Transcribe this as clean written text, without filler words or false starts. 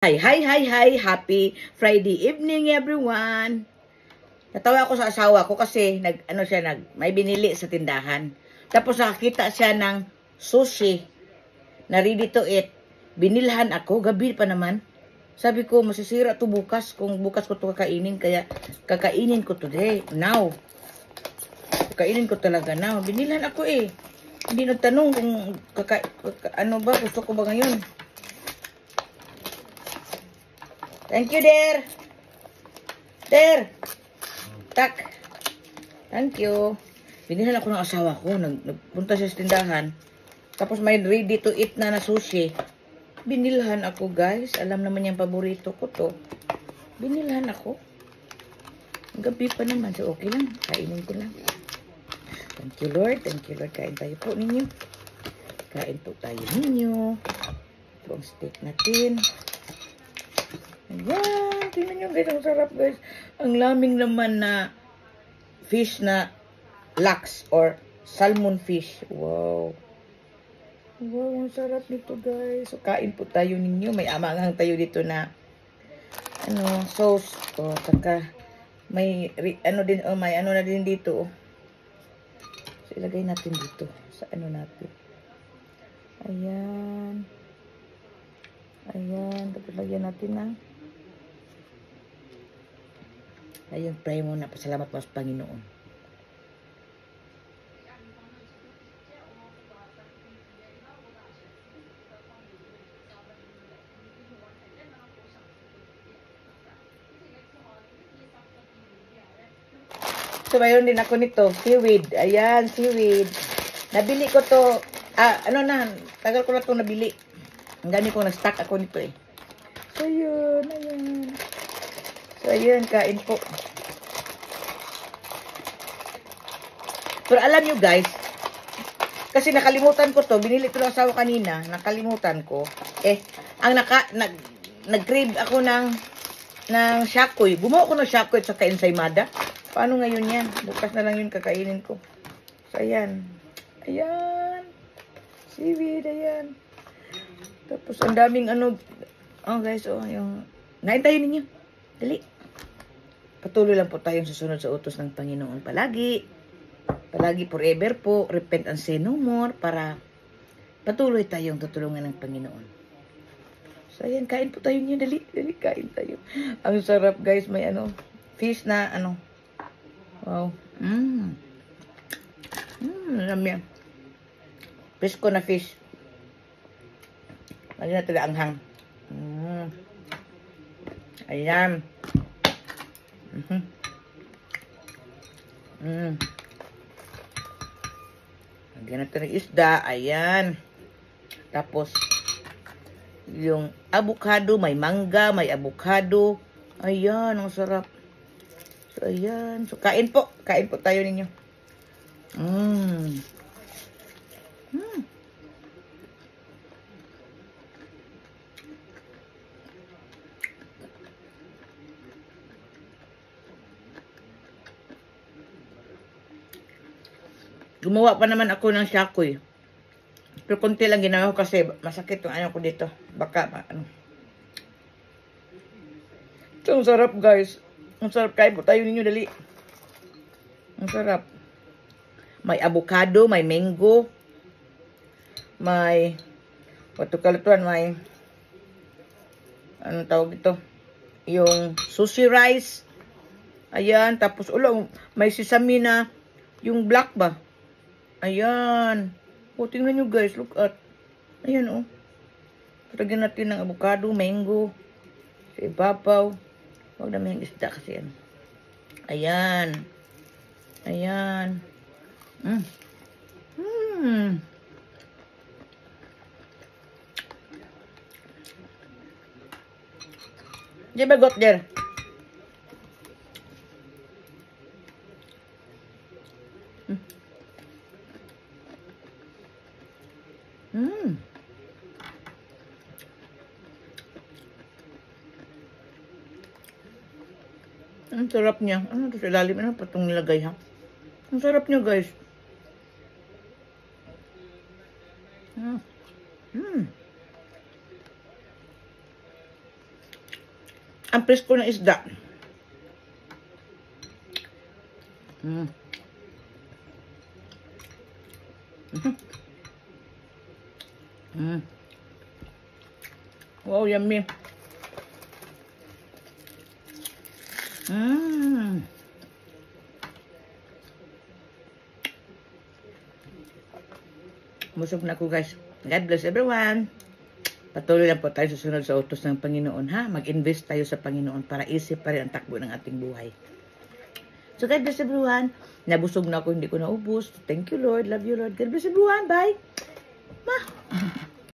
Hi! Happy Friday evening, everyone! Natawa ako sa asawa ko kasi may binili sa tindahan. Tapos nakakita siya ng sushi na ready to eat. Binilhan ako, gabi pa naman. Sabi ko, masisira to bukas kung bukas ko to kakainin. Kaya kakainin ko today, now. Kakainin ko talaga now. Binilhan ako eh. Hindi nagtanong kung gusto ko ba ngayon. Thank you, dear. Tak. Thank you. Binilhan ako ng asawa ko. Nagpunta siya sa tindahan. Tapos may ready to eat na sushi. Binilhan ako, guys. Alam naman yung paborito ko to. Binilhan ako. Gabi pa naman. So, okay lang. Kainin ko lang. Thank you, Lord. Thank you, Lord. Kain tayo po ninyo. Kain po tayo ninyo. Ito ang steak natin. Ayan, tingnan nyo guys, ang sarap guys. Ang laming naman na fish na laks or salmon fish. Wow. Wow, ang sarap nito guys. So, kain po tayo ninyo. May amangang tayo dito na sauce. O, saka may may na din dito. So, ilagay natin dito sa natin. Ayan. Tapos lagyan natin ng ayun, pray muna. Pasalamat mo sa Panginoon. So, mayroon din ako nito. Seaweed. Ayan, seaweed. Nabili ko to. Tagal ko na to nabili. Ang dami ko nag-stock ako nito eh. So, yun. Ayan. So, ayun, kain po. Pero alam nyo guys, kasi nakalimutan ko to, binili ko ng asawa kanina, nakalimutan ko. Nag-crave ako ng shakoy. Gumawa ko ng shakoy at saka ensaymada. Paano ngayon yan? Bukas na lang yun kakainin ko. So, ayan. Ayan. Seaweed, ayan. Tapos, ang daming guys, yung naintayin ninyo. Dali. Patuloy lang po tayong susunod sa utos ng Panginoon palagi. Palagi forever po. Repent and say no more. Para patuloy tayong tutulungan ng Panginoon. So, ayan. Kain po tayo niyo. Dali. Kain tayo. Ang sarap, guys. May fish na wow. Alam yan. Presko na fish. Lagyan natin ang anghang. Ayan. Lagyan natin ng isda. Ayan. Tapos, yung avocado, may mangga, may avocado. Ayan, ang sarap. So, ayan. So, kain po. Kain po tayo ninyo. Gumawa pa naman ako ng shakoy. Pero konti lang ginawa ko kasi masakit yung ko dito. Baka, So, ang sarap guys. Ang sarap. Kain po tayo ninyo, dali. Ang sarap. May avocado, may mango, may, may, anong tawag ito? Yung sushi rice. Ayan. Tapos, may sesame na, yung black ba? Ayan. Tingnan nyo guys. Look at. Ayan Lagyan natin ng avocado, mango. Sa ibabaw. Huwag namin yung isda kasi Ayan. Ayan. Di ba got there? Ang sarap niya. Ito sa ilalim? Patong nilagay ha? Ang sarap niya guys. Ang presko ng isda. Mm. Mm. Wow, yummy. Mm. Busog na ako, guys. God bless everyone. Patuloy lang po tayo susunod sa utos ng Panginoon, ha? Mag-invest tayo sa Panginoon para isip pa rin ang takbo ng ating buhay. So, God bless everyone. Nabusog na ako, hindi ko naubos. Thank you, Lord. Love you, Lord. God bless everyone. Bye. Ma.